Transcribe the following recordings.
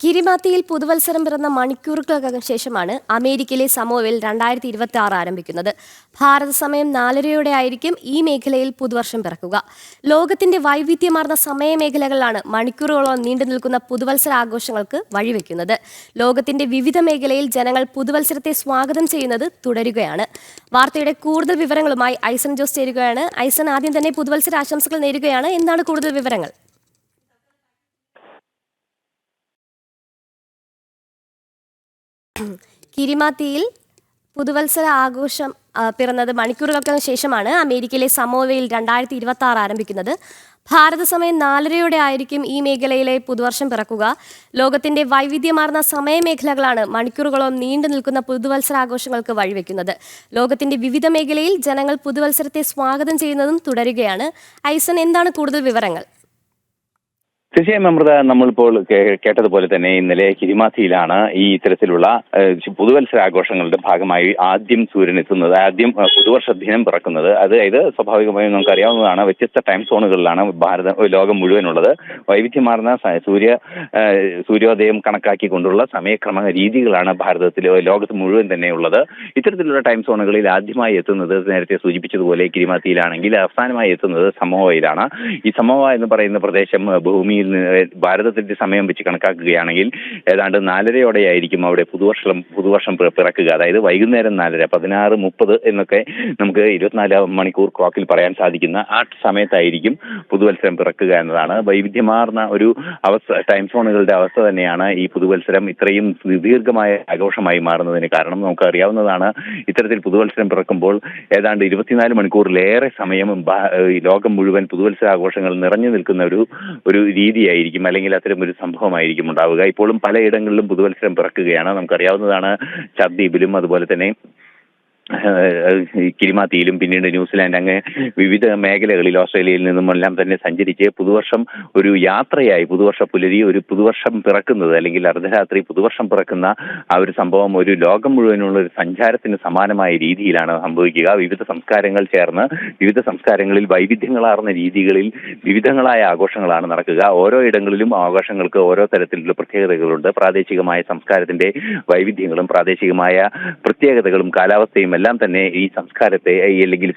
കിരിമാത്തിയിൽ പുതുവത്സരം പിറന്ന മണിക്കൂറുകൾക്കകം ശേഷമാണ് അമേരിക്കയിലെ സമോവയിൽ 2026 ആരംഭിക്കുന്നത്. ഭാരത സമയം 4:30 ആയിരിക്കും ഈ മേഖലയിൽ പുതുവർഷം പിറക്കുക. ലോകത്തിന്റെ വൈവിധ്യമാർന്ന സമയമേഖലകളിലാണ് മണിക്കൂറുകളോളം നീണ്ടു നിൽക്കുന്ന പുതുവത്സര ആഘോഷങ്ങൾക്ക് വഴിവെക്കുന്നത്. ലോകത്തിന്റെ വിവിധ മേഖലയിൽ ജനങ്ങൾ പുതുവത്സരത്തെ സ്വാഗതം ചെയ്യുന്നത് തുടരുകയാണ്. വാർത്തയുടെ കൂടുതൽ വിവരങ്ങളുമായി ഐസൻ ജോസ് ചേരുകയാണ്. ഐസൻ, ആദ്യം തന്നെ പുതുവത്സര ആശംസകൾ നേരുകയാണ്. എന്താണ് കൂടുതൽ വിവരങ്ങൾ? കിരിമാത്തിയിൽ പുതുവത്സര ആഘോഷം പിറന്നത് മണിക്കൂറുകൾക്ക് ശേഷമാണ് അമേരിക്കയിലെ സമോവയിൽ 2026 ആരംഭിക്കുന്നത്. ഭാരത സമയം 4:30 ആയിരിക്കും ഈ മേഖലയിലെ പുതുവർഷം പിറക്കുക. ലോകത്തിന്റെ വൈവിധ്യമാർന്ന സമയമേഖലകളാണ് മണിക്കൂറുകളോളം നീണ്ടു നിൽക്കുന്ന പുതുവത്സരാഘോഷങ്ങൾക്ക് വഴിവെക്കുന്നത്. ലോകത്തിന്റെ വിവിധ മേഖലയിൽ ജനങ്ങൾ പുതുവത്സരത്തെ സ്വാഗതം ചെയ്യുന്നതും തുടരുകയാണ്. ഐസൻ, എന്താണ് കൂടുതൽ വിവരങ്ങൾ? തീർച്ചയായും അമൃത, നമ്മളിപ്പോൾ കേട്ടതുപോലെ തന്നെ ഇന്നലെ കിരിമാത്തിയിലാണ് ഈ ഇത്തരത്തിലുള്ള പുതുവത്സരാഘോഷങ്ങളുടെ ഭാഗമായി ആദ്യം സൂര്യൻ എത്തുന്നത്, ആദ്യം പുതുവർഷ ദിനം പിറക്കുന്നത്. അതായത് സ്വാഭാവികമായും നമുക്കറിയാവുന്നതാണ്, വ്യത്യസ്ത ടൈം സോണുകളിലാണ് ലോകം മുഴുവനുള്ളത്. വൈവിധ്യമാർന്ന സൂര്യോദയം കണക്കാക്കിക്കൊണ്ടുള്ള സമയക്രമ രീതികളാണ് ലോകത്ത് മുഴുവൻ തന്നെ ഉള്ളത്. ഇത്തരത്തിലുള്ള ടൈം സോണുകളിൽ ആദ്യമായി എത്തുന്നത്, നേരത്തെ സൂചിപ്പിച്ചതുപോലെ കിരിമാത്തിയിലാണെങ്കിൽ അവസാനമായി എത്തുന്നത് സമോവയിലാണ്. ഈ സമോവ എന്ന് പറയുന്ന പ്രദേശം ഭൂമിയിൽ ഭാരതത്തിന്റെ സമയം വെച്ച് കണക്കാക്കുകയാണെങ്കിൽ ഏതാണ്ട് 4:30 ആയിരിക്കും അവിടെ പുതുവർഷം പിറക്കുക. അതായത് വൈകുന്നേരം 4:30, 16:30 എന്നൊക്കെ നമുക്ക് 24 മണിക്കൂർ ക്ലോക്കിൽ പറയാൻ സാധിക്കുന്ന ആ സമയത്തായിരിക്കും പുതുവത്സരം പിറക്കുക എന്നതാണ്. വൈവിധ്യമാർന്ന ഒരു അവസ്ഥ, ടൈം സോണുകളുടെ അവസ്ഥ തന്നെയാണ് ഈ പുതുവത്സരം ഇത്രയും ദീർഘമായ ആഘോഷമായി മാറുന്നതിന് കാരണം. നമുക്ക് അറിയാവുന്നതാണ്, ഇത്തരത്തിൽ പുതുവത്സരം പിറക്കുമ്പോൾ ഏതാണ്ട് 24 മണിക്കൂറിലേറെ സമയം ലോകം മുഴുവൻ പുതുവത്സരാഘോഷങ്ങൾ നിറഞ്ഞു നിൽക്കുന്ന ഒരു രീതിയായിരിക്കും, അല്ലെങ്കിൽ അത്തരം ഒരു സംഭവമായിരിക്കും ഉണ്ടാവുക. ഇപ്പോഴും പലയിടങ്ങളിലും പുതുവത്സരം പിറക്കുകയാണ്. നമുക്കറിയാവുന്നതാണ്, ചർദ്ദീപിലും അതുപോലെ തന്നെ കിരിമാത്തിയിലും പിന്നീട് ന്യൂസിലാൻഡ്, അങ്ങ് വിവിധ മേഖലകളിൽ ഓസ്ട്രേലിയയിൽ നിന്നുമെല്ലാം തന്നെ സഞ്ചരിച്ച് പുതുവർഷം ഒരു യാത്രയായി, പുതുവർഷ പുലരി, ഒരു പുതുവർഷം പിറക്കുന്നത് അല്ലെങ്കിൽ അർദ്ധരാത്രി പുതുവർഷം പിറക്കുന്ന ആ ഒരു സംഭവം ഒരു ലോകം മുഴുവനുള്ള ഒരു സഞ്ചാരത്തിന് സമാനമായ രീതിയിലാണ് സംഭവിക്കുക. വിവിധ സംസ്കാരങ്ങൾ ചേർന്ന് വിവിധ സംസ്കാരങ്ങളിൽ വൈവിധ്യങ്ങളാർന്ന രീതികളിൽ വിവിധങ്ങളായ ആഘോഷങ്ങളാണ് നടക്കുക. ഓരോ ഇടങ്ങളിലും ആഘോഷങ്ങൾക്ക് ഓരോ തരത്തിലുള്ള പ്രത്യേകതകളുണ്ട്. പ്രാദേശികമായ സംസ്കാരത്തിന്റെ വൈവിധ്യങ്ങളും പ്രാദേശികമായ പ്രത്യേകതകളും കാലാവസ്ഥയും എല്ലാം തന്നെ ഈ സംസ്കാരത്തെ, അല്ലെങ്കിൽ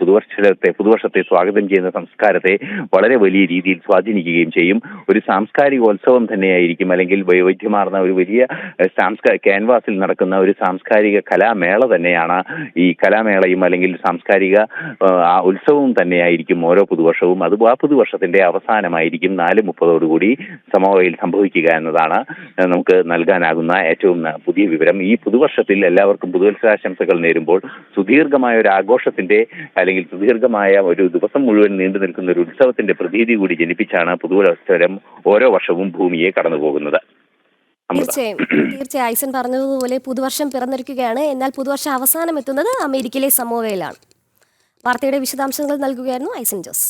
പുതുവർഷത്തെ സ്വാഗതം ചെയ്യുന്ന സംസ്കാരത്തെ വളരെ വലിയ രീതിയിൽ സ്വാധീനിക്കുകയും ചെയ്യും. ഒരു സാംസ്കാരികോത്സവം തന്നെയായിരിക്കും, അല്ലെങ്കിൽ വൈവിധ്യമാർന്ന ഒരു വലിയ ക്യാൻവാസിൽ നടക്കുന്ന ഒരു സാംസ്കാരിക കലാമേള തന്നെയാണ് ഈ കലാമേളയും, അല്ലെങ്കിൽ സാംസ്കാരിക ഉത്സവവും തന്നെയായിരിക്കും ഓരോ പുതുവർഷവും. അത് ആ പുതുവർഷത്തിന്റെ അവസാനമായിരിക്കും 4:30 സമോവയിൽ സംഭവിക്കുക എന്നതാണ് നമുക്ക് നൽകാനാകുന്ന ഏറ്റവും പുതിയ വിവരം. ഈ പുതുവർഷത്തിൽ എല്ലാവർക്കും പുതുവത്സരാശംസകൾ നേരുമ്പോൾ സുദീർഘമായ ഒരു ആഘോഷത്തിന്റെ, അല്ലെങ്കിൽ സുദീർഘമായ ഒരു ദിവസം മുഴുവൻ നീണ്ടു നിൽക്കുന്ന ഒരു ഉത്സവത്തിന്റെ പ്രതീതി കൂടി ജനിപ്പിച്ചാണ് പുതുവത്സരം ഓരോ വർഷവും ഭൂമിയെ കടന്നു പോകുന്നത്. തീർച്ചയായും ഐസൻ പറഞ്ഞതുപോലെ പുതുവർഷം പിറന്നിരിക്കുകയാണ്. എന്നാൽ പുതുവർഷ അവസാനം എത്തുന്നത് അമേരിക്കയിലെ സമോവയിലാണ്. വാർത്തയുടെ വിശദാംശങ്ങൾ നൽകുകയായിരുന്നു ഐസൻ ജോസ്.